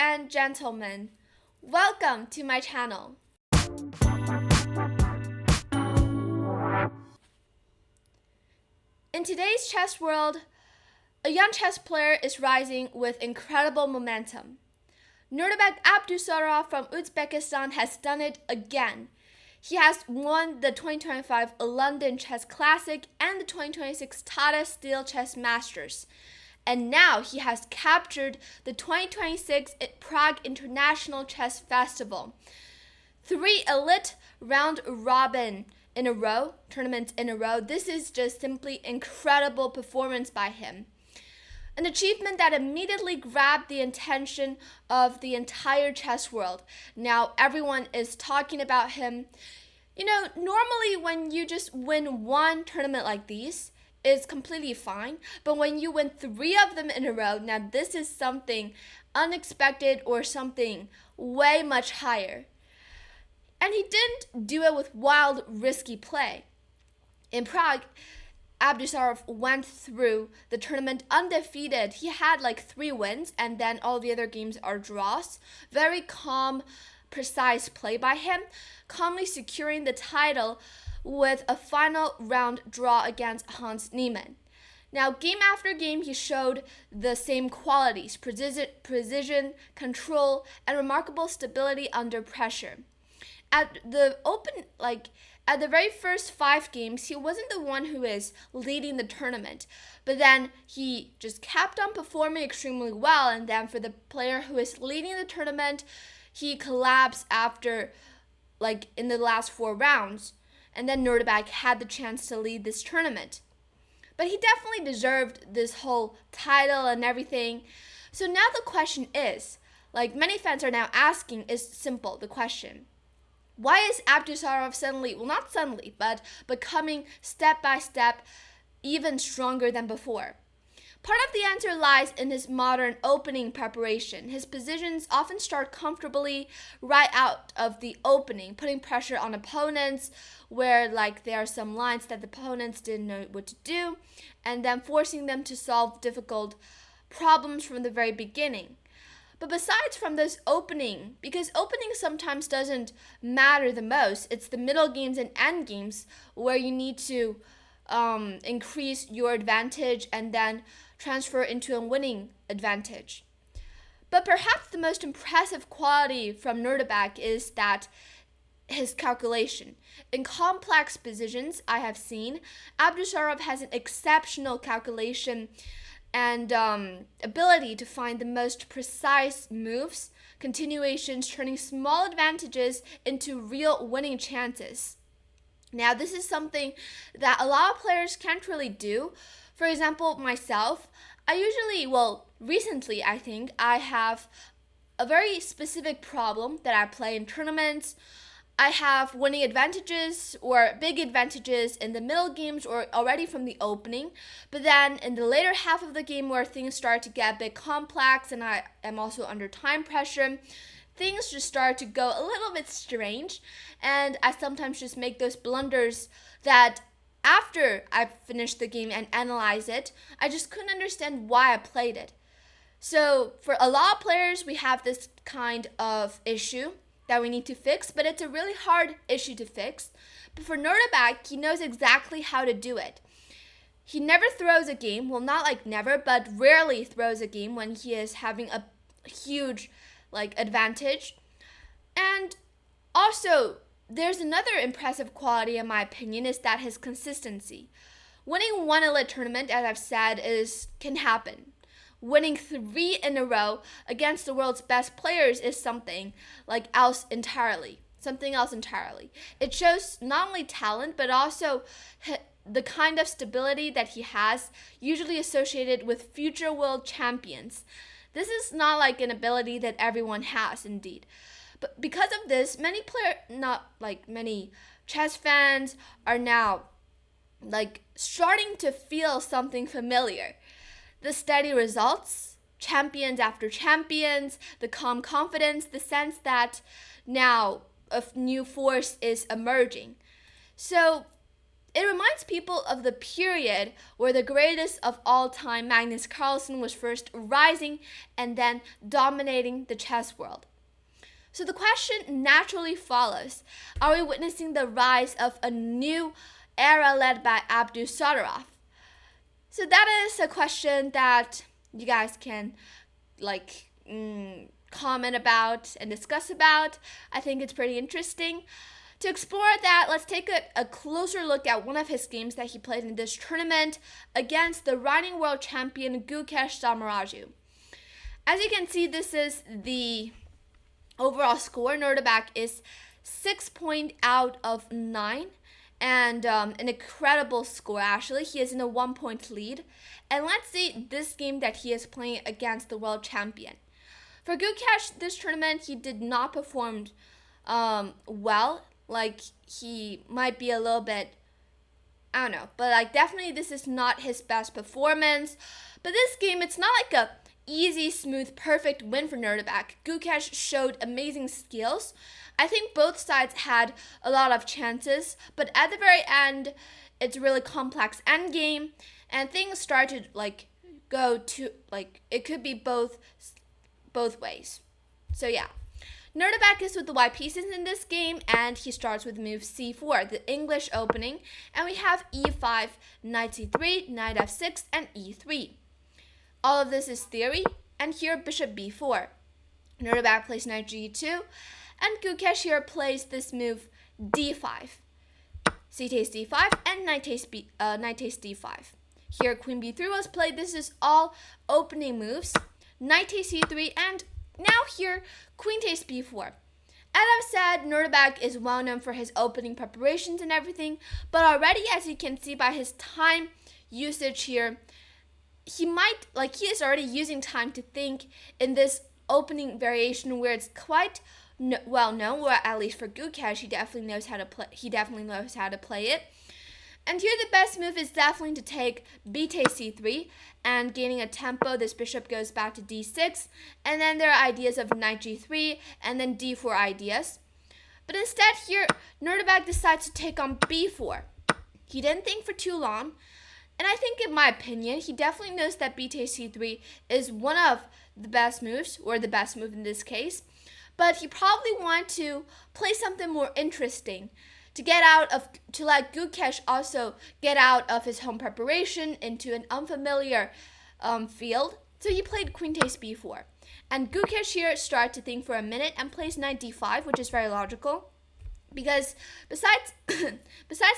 and gentlemen, welcome to my channel. In today's chess world, a young chess player is rising with incredible momentum. Nodirbek Abdusattorov from Uzbekistan has done it again. He has won the 2025 London Chess Classic and the 2026 Tata Steel Chess Masters. And now he has captured the 2026 Prague International Chess Festival. 3 elite round-robin tournaments in a row. This is just simply incredible performance by him. An achievement that immediately grabbed the attention of the entire chess world. Now everyone is talking about him. Normally when you just win one tournament like these, it's completely fine. But when you win 3 of them in a row, now this is something unexpected or something way much higher. And he didn't do it with wild, risky play. In Prague, Abdusattorov went through the tournament undefeated. He had 3 wins, and then all the other games are draws. Very calm, precise play by him, calmly securing the title with a final round draw against Hans Niemann. Now, game after game, he showed the same qualities: precision, control, and remarkable stability under pressure. At the very first 5 games, he wasn't the one who is leading the tournament. But then he just kept on performing extremely well. And then for the player who is leading the tournament, he collapsed after, in the last 4 rounds. And then Nodirbek had the chance to lead this tournament. But he definitely deserved this whole title and everything. So now the question is, many fans are now asking, is simple, the question. Why is Abdusattorov not suddenly, but becoming step by step even stronger than before? Part of the answer lies in his modern opening preparation. His positions often start comfortably right out of the opening, putting pressure on opponents where there are some lines that the opponents didn't know what to do, and then forcing them to solve difficult problems from the very beginning. But besides from this opening, because opening sometimes doesn't matter the most, it's the middle games and end games where you need to increase your advantage and then transfer into a winning advantage. But perhaps the most impressive quality from Nodirbek is that his calculation. In complex positions I have seen, Abdusattorov has an exceptional calculation and ability to find the most precise moves, continuations, turning small advantages into real winning chances. Now, this is something that a lot of players can't really do. For example, myself, recently I think I have a very specific problem that I play in tournaments. I have winning advantages or big advantages in the middle games or already from the opening. But then in the later half of the game where things start to get a bit complex and I am also under time pressure, things just start to go a little bit strange. And I sometimes just make those blunders that after I finish the game and analyze it, I just couldn't understand why I played it. So for a lot of players, we have this kind of issue that we need to fix, but it's a really hard issue to fix. But for Nodirbek, he knows exactly how to do it. He never throws a game, not never, but rarely throws a game when he is having a huge advantage. And also, there's another impressive quality in my opinion is that his consistency. Winning one elite tournament, as I've said, can happen. Winning 3 in a row against the world's best players is something else entirely. It shows not only talent, but also the kind of stability that he has, usually associated with future world champions. This is not an ability that everyone has, indeed. But because of this, many chess fans are now starting to feel something familiar. The steady results, champions after champions, the calm confidence, the sense that now a new force is emerging. So It reminds people of the period where the greatest of all time, Magnus Carlsen, was first rising and then dominating the chess world. So the question naturally follows, are we witnessing the rise of a new era led by Abdusattorov? So that is a question that you guys can comment about and discuss about. I think it's pretty interesting. To explore that, let's take a closer look at one of his games that he played in this tournament against the reigning world champion Gukesh Dommaraju. As you can see, this is the overall score. Nodirbek is 6 points out of 9. And an incredible score, actually. He is in a 1-point lead. And let's see this game that he is playing against the world champion. For Gukesh, this tournament, he did not perform well. He might be a little bit, I don't know. But definitely this is not his best performance. But this game, it's not like a easy, smooth, perfect win for Nodirbek. Gukesh showed amazing skills. I think both sides had a lot of chances, but at the very end, it's a really complex endgame, and things started go to it could be both ways. So yeah, Nodirbek is with the white pieces in this game, and he starts with move c4, the English opening, and we have e5, knight c3, knight f6, and e3. All of this is theory, and here bishop b4. Nodirbek plays knight g2. And Gukesh here plays this move d5, c takes d5, and knight takes d5. Here queen b3 was played. This is all opening moves. Knight takes c3, and now here queen takes b4. As I've said, Nodirbek is well known for his opening preparations and everything, but already, as you can see by his time usage here, he is already using time to think in this opening variation where it's quite well known, or at least for Gukesh, he definitely knows how to play it. And here the best move is definitely to take b takes c3, and gaining a tempo, this bishop goes back to d6, and then there are ideas of knight g3, and then d4 ideas. But instead here, Nodirbek decides to take on b4. He didn't think for too long, and I think, in my opinion, he definitely knows that b takes c3 is one of the best moves, or the best move in this case. But he probably wanted to play something more interesting to let Gukesh also get out of his home preparation into an unfamiliar field. So he played queen takes b4. And Gukesh here started to think for a minute and plays knight d5, which is very logical. Because besides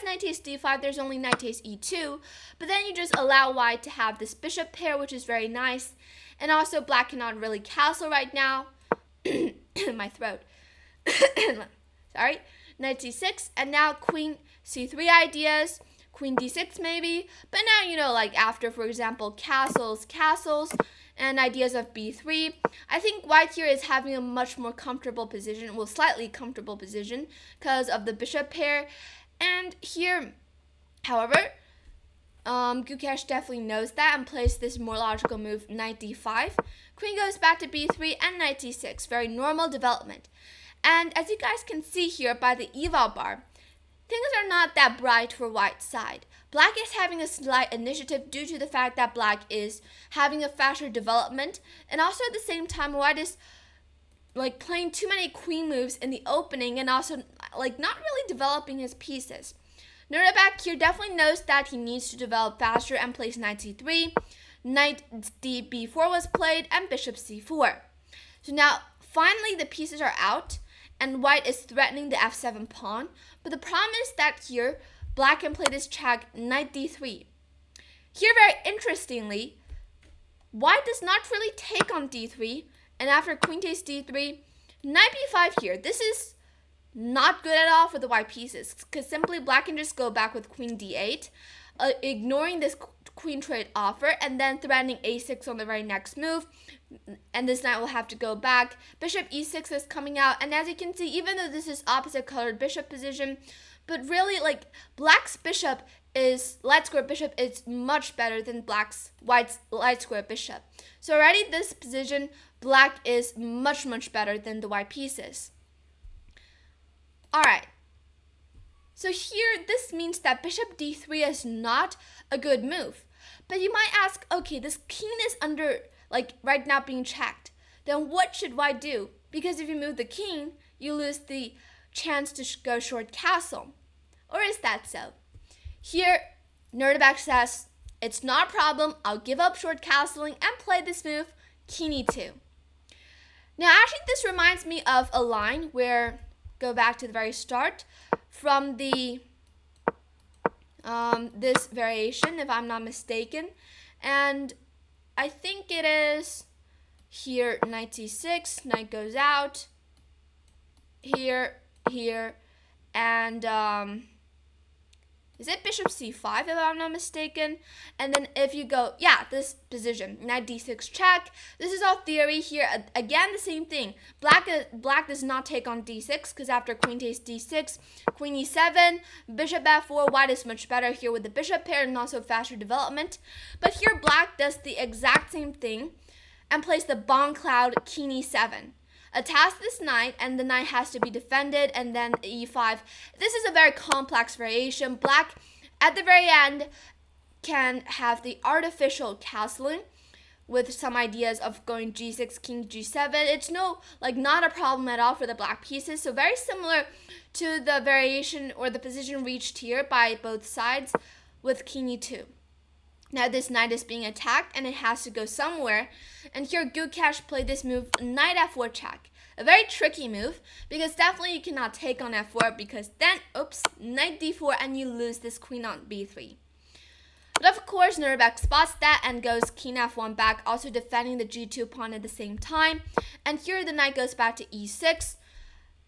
knight takes d5, there's only knight takes e2. But then you just allow white to have this bishop pair, which is very nice. And also black cannot really castle right now. My throat. Sorry. Knight c6, and now queen c3 ideas, queen d6 maybe. But now, after, for example, castles, and ideas of b3, I think white here is having a much more comfortable position, slightly comfortable position, because of the bishop pair. And here, however, Gukesh definitely knows that and plays this more logical move, knight d5. Queen goes back to b3 and knight d6. Very normal development. And as you guys can see here by the eval bar, things are not that bright for white's side. Black is having a slight initiative due to the fact that black is having a faster development. And also at the same time, white is playing too many queen moves in the opening and also not really developing his pieces. Nodirbek here definitely knows that he needs to develop faster and plays knight c3. Knight b4 was played and bishop c4. So now finally the pieces are out and white is threatening the f7 pawn. But the problem is that here black can play this check knight d3. Here very interestingly, white does not really take on d3, and after queen takes d3, knight b5 here. This is not good at all for the white pieces because simply black can just go back with queen d8, ignoring this queen trade offer and then threatening a6 on the very next move, and this knight will have to go back. Bishop e6 is coming out, and as you can see, even though this is opposite colored bishop position, but really black's bishop is light square bishop is much better than white's light square bishop. So already this position, black is much better than the white pieces. Alright, So here, this means that bishop d3 is not a good move. But you might ask, okay, this king is under, right now being checked. Then what should white do? Because if you move the king, you lose the chance to go short castle. Or is that so? Here, Nodirbek says, it's not a problem, I'll give up short castling and play this move, king e2. Now actually this reminds me of a line where, go back to the very start, from the this variation, if I'm not mistaken. And I think it is here, knight c6, knight goes out, here, and is it bishop c5 if I'm not mistaken? And then if you go, this position, knight d6 check. This is all theory here. Again, the same thing. Black does not take on d6 because after queen takes d6, queen e7, bishop f4, white is much better here with the bishop pair and also faster development. But here black does the exact same thing and plays the bomb cloud king e7. Attacks this knight, and the knight has to be defended, and then e5. This is a very complex variation. Black, at the very end, can have the artificial castling with some ideas of going g6, king g7. It's not a problem at all for the black pieces. So very similar to the variation or the position reached here by both sides with king e2. Now this knight is being attacked and it has to go somewhere. And here Gukesh played this move, knight f4 check. A very tricky move because definitely you cannot take on f4 because then, knight d4 and you lose this queen on b3. But of course, Nodirbek spots that and goes king f1 back, also defending the g2 pawn at the same time. And here the knight goes back to e6,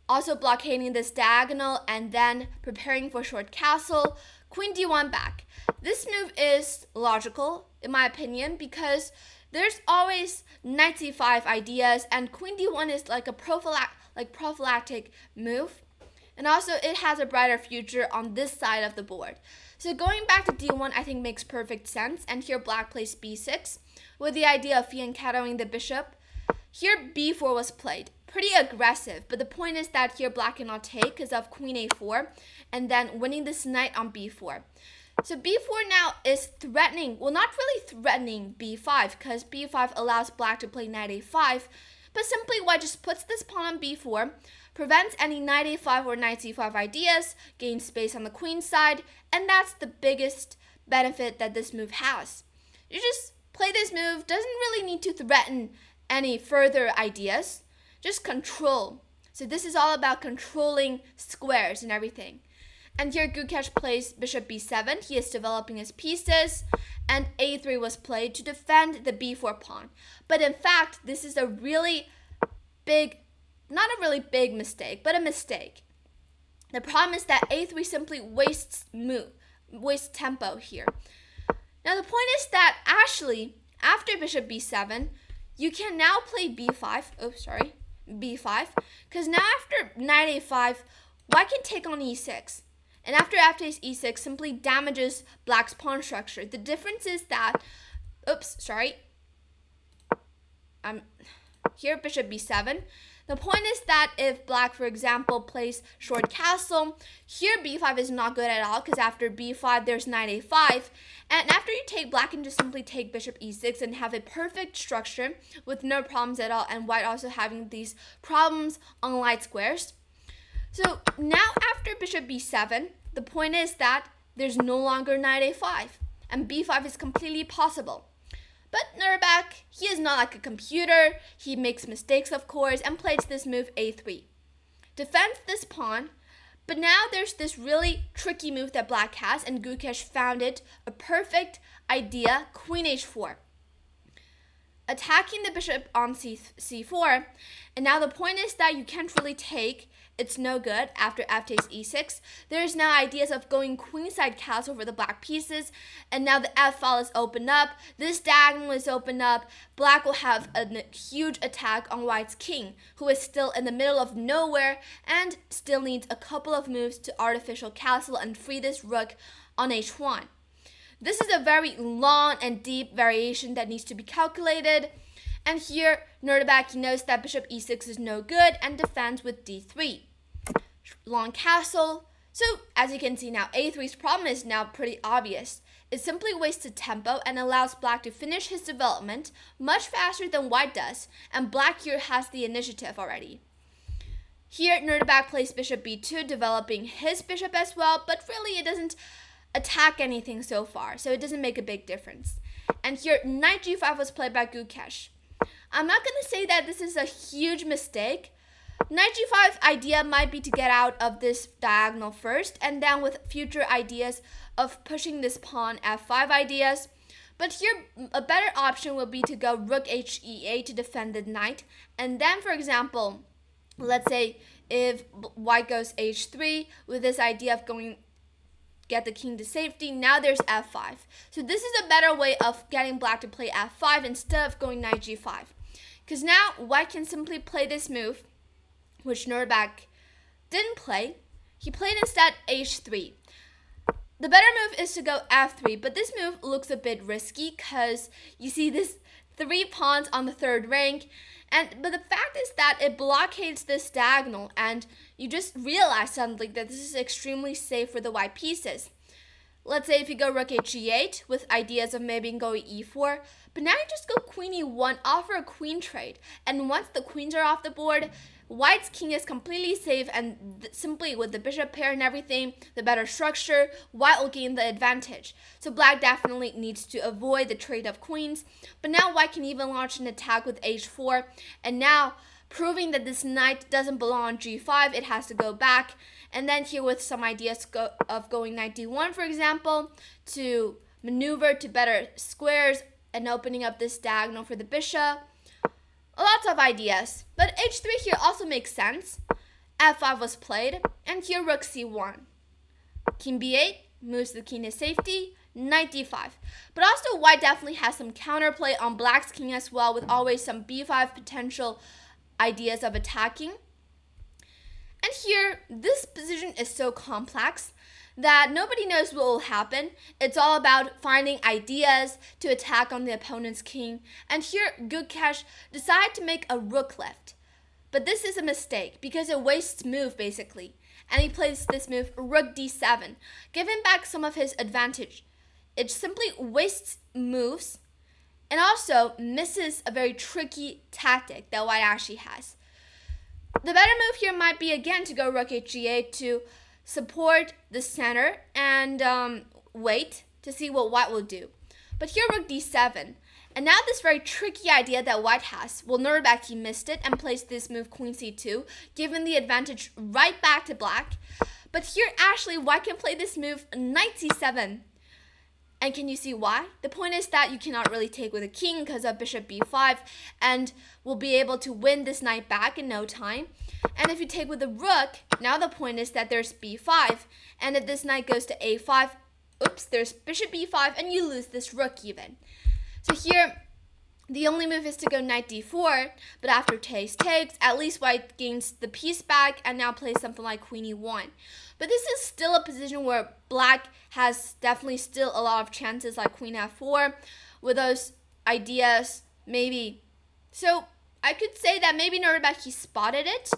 also blockading this diagonal and then preparing for short castle, queen d1 back. This move is logical, in my opinion, because there's always knight c5 ideas, and queen d1 is like a prophylactic move. And also, it has a brighter future on this side of the board. So going back to d1, I think makes perfect sense. And here black plays b6 with the idea of fianchettoing the bishop. Here b4 was played. Pretty aggressive, but the point is that here black cannot take because of queen a4 and then winning this knight on b4. So b4 now is threatening, well, not really threatening b5 because b5 allows black to play knight a5, but simply white just puts this pawn on b4, prevents any knight a5 or knight c5 ideas, gains space on the queen side, and that's the biggest benefit that this move has. You just play this move, doesn't really need to threaten any further ideas, just control. So this is all about controlling squares and everything. And here Gukesh plays bishop b7. He is developing his pieces. And a3 was played to defend the b4 pawn. But in fact, this is a really big, not a really big mistake, but a mistake. The problem is that a3 simply wastes tempo here. Now the point is that actually, after bishop b7, you can now play b5. b5. Because now after knight a5, white can take on e6. And after f takes e6 simply damages black's pawn structure. The difference is that, here bishop b7. The point is that if black, for example, plays short castle, here b5 is not good at all because after b5 there's knight a5. And after you take, black can just simply take bishop e6 and have a perfect structure with no problems at all, and white also having these problems on light squares. So now after bishop b7, the point is that there's no longer knight a5 and b5 is completely possible. But Nodirbek, he is not like a computer. He makes mistakes, of course, and plays this move a3. Defends this pawn, but now there's this really tricky move that black has, and Gukesh found it a perfect idea, queen h4. Attacking the bishop on c4, and now the point is that you can't really take. It's no good after f takes e6. There's now ideas of going queenside castle for the black pieces, and now the f file is opened up. This diagonal is opened up. Black will have a huge attack on white's king, who is still in the middle of nowhere and still needs a couple of moves to artificial castle and free this rook on h1. This is a very long and deep variation that needs to be calculated. And here, Nodirbek knows that bishop e6 is no good and defends with d3. Long castle. So as you can see now, a3's problem is now pretty obvious. It simply wastes tempo and allows black to finish his development much faster than white does, and black here has the initiative already. Here, Nodirbek plays bishop b2, developing his bishop as well, but really it doesn't attack anything so far, so it doesn't make a big difference. And here, knight g5 was played by Gukesh. I'm not going to say that this is a huge mistake. Knight g5 idea might be to get out of this diagonal first, and then with future ideas of pushing this pawn f5 ideas. But here, a better option would be to go rook h e8 to defend the knight. And then, for example, let's say if white goes h3 with this idea of get the king to safety, now there's f5. So this is a better way of getting black to play f5 instead of going knight g5. Because now white can simply play this move, which Nodirbek didn't play. He played instead h3. The better move is to go f3, but this move looks a bit risky because you see this 3 pawns on the third rank, but the fact is that it blockades this diagonal, and you just realize suddenly that this is extremely safe for the white pieces. Let's say if you go rook h8 with ideas of maybe going e4, but now you just go queen e1, offer a queen trade, and once the queens are off the board, white's king is completely safe, and simply with the bishop pair and everything, the better structure, white will gain the advantage. So black definitely needs to avoid the trade of queens, but now white can even launch an attack with h4, and now proving that this knight doesn't belong on g5, it has to go back. And then here with some ideas of going knight d1, for example, to maneuver to better squares and opening up this diagonal for the bishop. Lots of ideas, but h3 here also makes sense. f5 was played, and here rook c1. King b8 moves the king to safety, knight d5. But also white definitely has some counterplay on black's king as well, with always some b5 potential ideas of attacking. And here, this position is so complex that nobody knows what will happen. It's all about finding ideas to attack on the opponent's king. And here, Gukesh decided to make a rook lift. But this is a mistake because it wastes move basically. And he plays this move, rook d7, giving back some of his advantage. It simply wastes moves and also misses a very tricky tactic that white actually has. The better move here might be again to go rook h8 to support the center and wait to see what white will do. But here rook d7. And now this very tricky idea that white has, well, Nodirbek, he missed it and placed this move queen c2, giving the advantage right back to black. But here actually white can play this move knight c7. And can you see why? The point is that you cannot really take with a king because of bishop b5 and will be able to win this knight back in no time. And if you take with the rook, now the point is that there's b5. And if this knight goes to a5, oops, there's bishop b5 and you lose this rook even. So here, the only move is to go knight d4, but after takes, at least white gains the piece back and now plays something like queen e1. But this is still a position where black has definitely still a lot of chances like queen f4 with those ideas maybe. So I could say that maybe Nodirbek, he spotted it,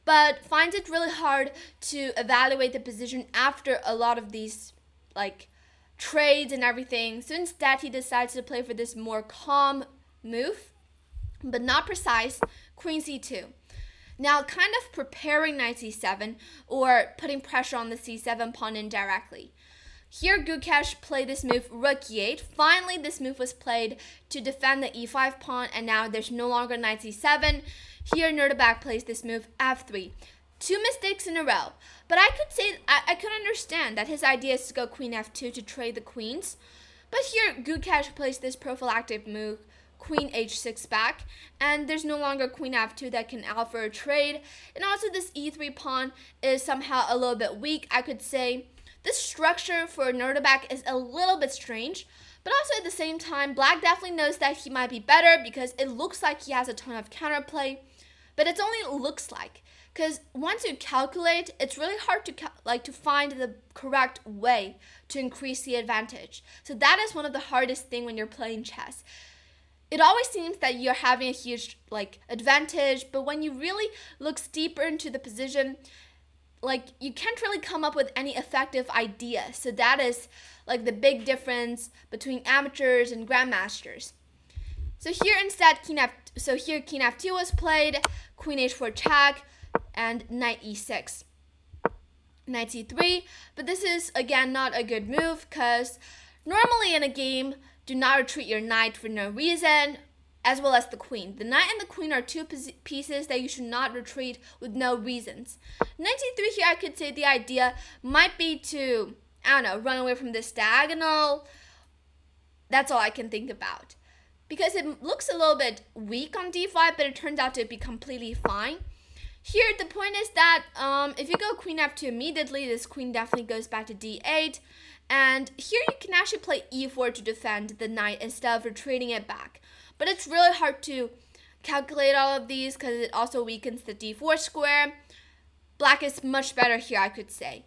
but finds it really hard to evaluate the position after a lot of these like trades and everything. So instead he decides to play for this more calm move, but not precise, queen c2. Now kind of preparing knight c7 or putting pressure on the c7 pawn indirectly. Here Gukesh played this move rook e8. Finally this move was played to defend the e5 pawn, and now there's no longer knight c7. Here Nodirbek plays this move f3. 2 mistakes in a row. But I could say, I could understand that his idea is to go queen f2 to trade the queens. But here Gukesh plays this prophylactic move, queen h6 back, and there's no longer queen f2 that can offer a trade. And also this e3 pawn is somehow a little bit weak, I could say. This structure for Nodirbek is a little bit strange, but also at the same time, black definitely knows that he might be better because it looks like he has a ton of counterplay, but it's only looks like. Because once you calculate, it's really hard to find the correct way to increase the advantage. So that is one of the hardest things when you're playing chess. It always seems that you're having a huge advantage, but when you really look deeper into the position, you can't really come up with any effective idea. So that is like the big difference between amateurs and grandmasters. So here instead, king f2 was played, queen h4 check, and knight e6. Knight c3, but this is again not a good move because normally in a game, do not retreat your knight for no reason, as well as the queen. The knight and the queen are two pieces that you should not retreat with no reasons. Knight c3 here, I could say the idea might be to, run away from this diagonal. That's all I can think about. Because it looks a little bit weak on d5, but it turns out to be completely fine. Here, the point is that if you go queen f2 immediately, this queen definitely goes back to d8. And here you can actually play e4 to defend the knight instead of retreating it back. But it's really hard to calculate all of these because it also weakens the d4 square. Black is much better here, I could say.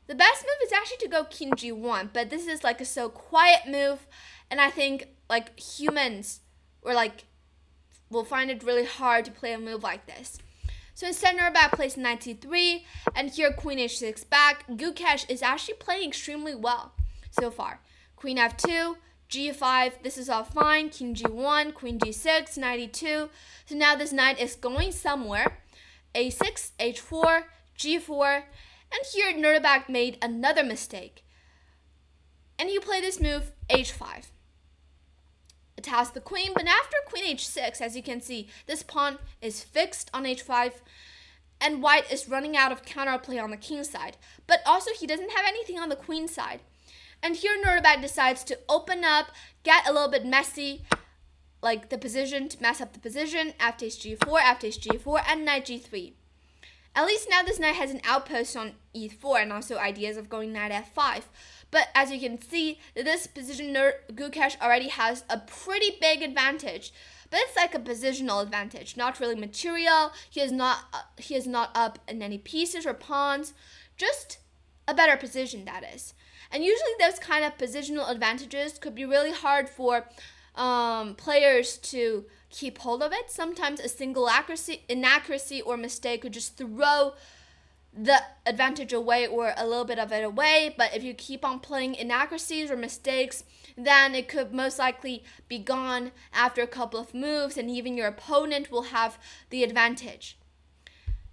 The best move is actually to go king g1, but this is like a so quiet move, and I think like humans will find it really hard to play a move like this. So instead, Nodirbek plays knight c3, and here queen h6 back. Gukesh is actually playing extremely well so far. Queen f2, g5, this is all fine. King g1, queen g6, knight e2. So now this knight is going somewhere. a6, h4, g4, and here Nodirbek made another mistake. And he played this move, h5. Attacks the queen, but after queen h6, as you can see, this pawn is fixed on h5, and white is running out of counterplay on the king side. But also, he doesn't have anything on the queen side. And here Nodirbek decides to open up, get a little bit messy, like the position, to mess up the position, f-takes g4, f-takes g4, and knight g3. At least now this knight has an outpost on e4 and also ideas of going knight f5. But as you can see, this position, Gukesh already has a pretty big advantage. But it's like a positional advantage, not really material. He is not up in any pieces or pawns, just a better position, that is. And usually those kind of positional advantages could be really hard for players to keep hold of it. Sometimes a single inaccuracy or mistake could just throw the advantage away or a little bit of it away. But if you keep on playing inaccuracies or mistakes, then it could most likely be gone after a couple of moves, and even your opponent will have the advantage.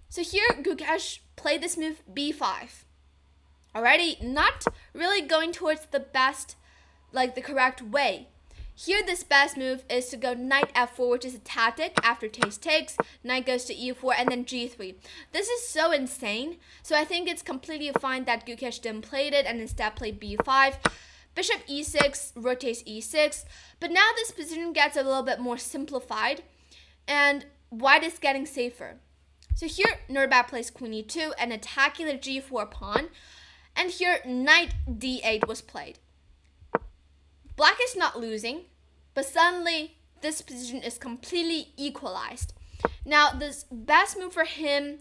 So here Gukesh played this move b5. Already not really going towards the best, the correct way. Here, this best move is to go knight f4, which is a tactic. After takes, knight goes to e4, and then g3. This is so insane. So I think it's completely fine that Gukesh didn't play it and instead played b5. Bishop e6, rook takes e6. But now this position gets a little bit more simplified, and white is getting safer. So here, Nodirbek plays queen e2 and attacking the g4 pawn. And here, knight d8 was played. Black is not losing, but suddenly this position is completely equalized. Now, this best move for him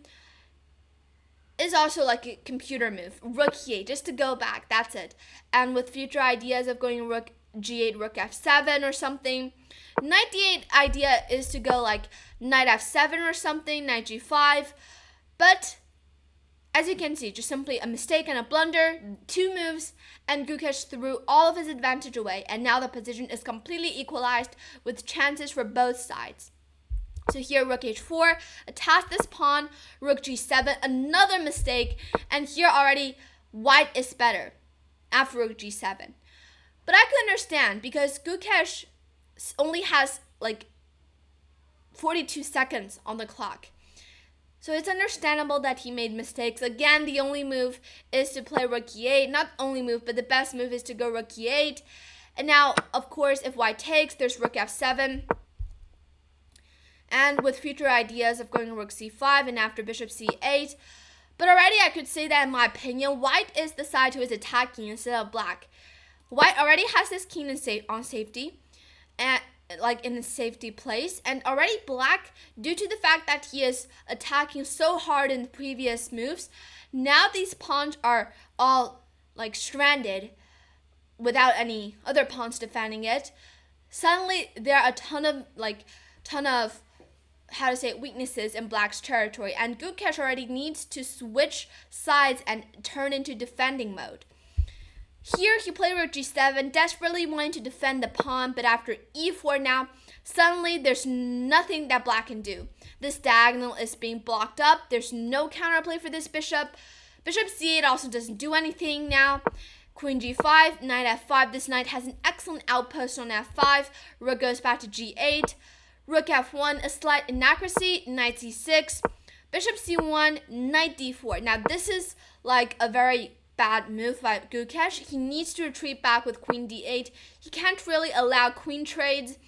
is also like a computer move, rook e8, just to go back, that's it. And with future ideas of going rook g8, rook f7 or something, knight d8 idea is to go like knight f7 or something, knight g5, but as you can see, just simply a mistake and a blunder, two moves, and Gukesh threw all of his advantage away, and now the position is completely equalized with chances for both sides. So here, rook h4, attach this pawn, rook g7, another mistake, and here already white is better after rook g7. But I can understand because Gukesh only has 42 seconds on the clock. So it's understandable that he made mistakes. Again, the only move is to play rook e8. Not only move, but the best move is to go rook e8. And now, of course, if white takes, there's rook f7. And with future ideas of going rook c5 and after bishop c8. But already I could say that in my opinion, white is the side who is attacking instead of black. White already has this king on safety. And in a safety place, and already black, due to the fact that he is attacking so hard in the previous moves, now these pawns are all stranded without any other pawns defending it. Suddenly there are a ton of weaknesses in Black's territory, and Gukesh already needs to switch sides and turn into defending mode. Here he played rook g7, desperately wanting to defend the pawn, but after e4 now, suddenly there's nothing that Black can do. This diagonal is being blocked up. There's no counterplay for this bishop. Bishop c8 also doesn't do anything now. Queen g5, knight f5. This knight has an excellent outpost on f5. Rook goes back to g8. Rook f1, a slight inaccuracy. Knight c6. Bishop c1, knight d4. Now this is like a very bad move by Gukesh. He needs to retreat back with queen d8. He can't really allow queen trades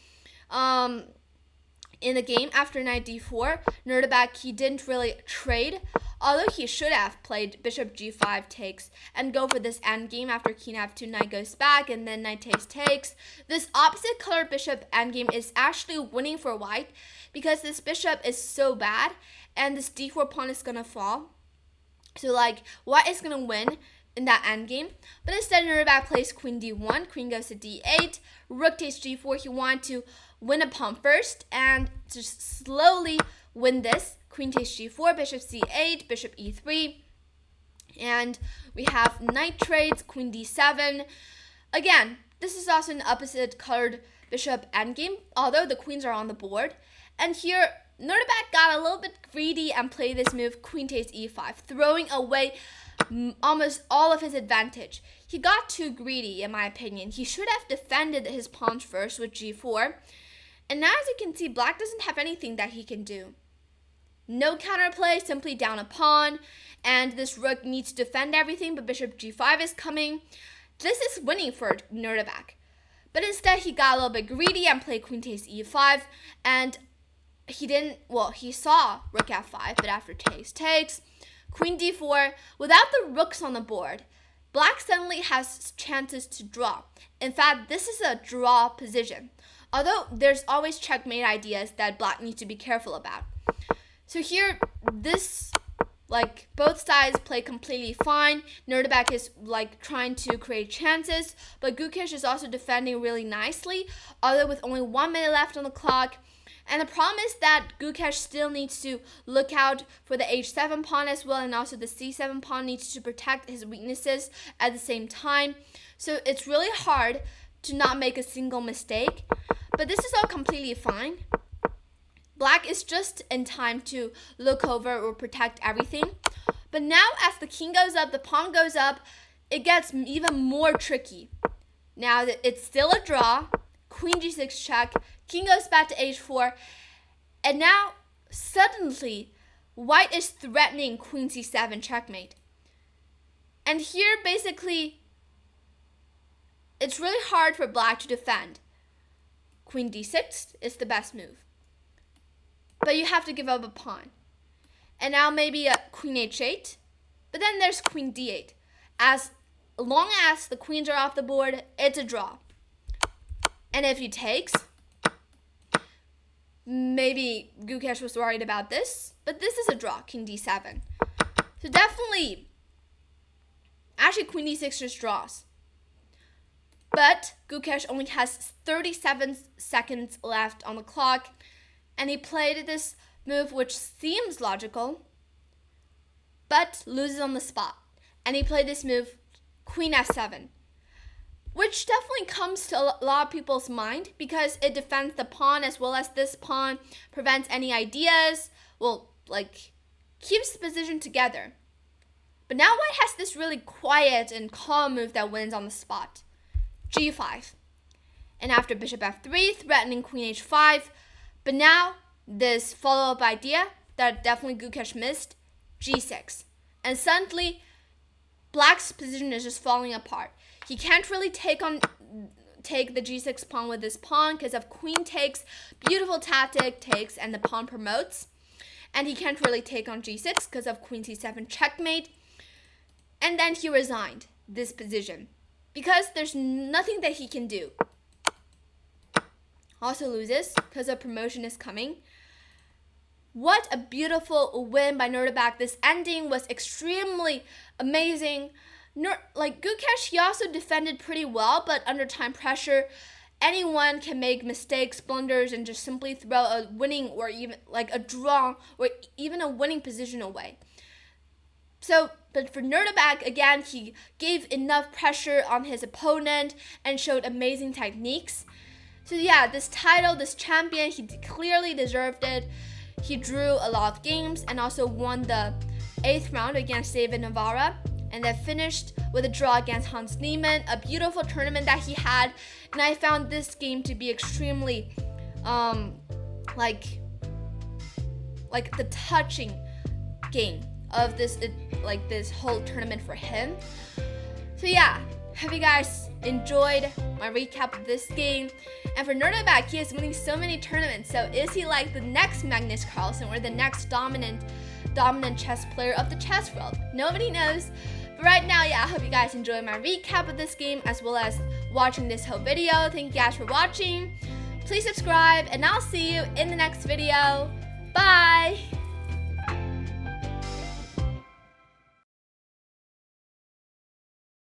in the game after knight d4. Nodirbek, he didn't really trade, although he should have played bishop g5 takes and go for this endgame after king f2, knight goes back, and then knight takes. This opposite color bishop endgame is actually winning for white because this bishop is so bad and this d4 pawn is gonna fall. So like white is gonna win in that endgame, but instead Nodirbek plays queen d1, queen goes to d8, rook takes g4. He wanted to win a pawn first and just slowly win this. Queen takes g4, bishop c8, bishop e3, and we have knight trades, queen d7. Again, this is also an opposite colored bishop endgame, although the queens are on the board. And here Nodirbek got a little bit greedy and played this move, queen takes e5, throwing away almost all of his advantage. He got too greedy, in my opinion. He should have defended his pawns first with g4. And now, as you can see, Black doesn't have anything that he can do. No counterplay, simply down a pawn. And this rook needs to defend everything, but bishop g5 is coming. This is winning for Nodirbek. But instead, he got a little bit greedy and played queen takes e5. And he saw rook f5, but after takes, queen d4, without the rooks on the board, Black suddenly has chances to draw. In fact, this is a draw position, although there's always checkmate ideas that Black needs to be careful about. So here, both sides play completely fine. Nodirbek is trying to create chances, but Gukesh is also defending really nicely, although with only 1 minute left on the clock. And the problem is that Gukesh still needs to look out for the h7 pawn as well, and also the c7 pawn needs to protect his weaknesses at the same time. So it's really hard to not make a single mistake, but this is all completely fine. Black is just in time to look over or protect everything. But now as the king goes up, the pawn goes up, it gets even more tricky. Now that it's still a draw, queen g6 check, king goes back to h4, and now suddenly white is threatening queen c7 checkmate. And here basically it's really hard for Black to defend. Queen d6 is the best move, but you have to give up a pawn. And now maybe a queen h8, but then there's queen d8. As long as the queens are off the board, it's a draw. And if he takes, maybe Gukesh was worried about this, but this is a draw, king d7. So definitely, actually queen d6 just draws. But Gukesh only has 37 seconds left on the clock, and he played this move which seems logical, but loses on the spot. And he played this move, queen f7, which definitely comes to a lot of people's mind because it defends the pawn as well as this pawn, prevents any ideas, keeps the position together. But now white has this really quiet and calm move that wins on the spot, g5. And after bishop f3, threatening queen h5, but now this follow-up idea that definitely Gukesh missed, g6. And suddenly, Black's position is just falling apart. He can't really take the g6 pawn with this pawn because of queen takes, beautiful tactic takes, and the pawn promotes. And he can't really take on g6 because of queen c7 checkmate. And then he resigned this position because there's nothing that he can do. Also loses because a promotion is coming. What a beautiful win by Nodirbek. This ending was extremely amazing. Gukesh, he also defended pretty well, but under time pressure, anyone can make mistakes, blunders, and just simply throw a winning or even like a draw or even a winning position away. So, but for Nodirbek, again, he gave enough pressure on his opponent and showed amazing techniques. So yeah, this title, this champion, he clearly deserved it. He drew a lot of games and also won the 8th round against David Navarra, and then finished with a draw against Hans Niemann, a beautiful tournament that he had. And I found this game to be extremely like the touching game of this whole tournament for him. So yeah, hope you guys enjoyed my recap of this game. And for Nodirbek, he is winning so many tournaments. So is he like the next Magnus Carlsen or the next dominant chess player of the chess world? Nobody knows. But right now, yeah, I hope you guys enjoyed my recap of this game as well as watching this whole video. Thank you guys for watching. Please subscribe and I'll see you in the next video. Bye!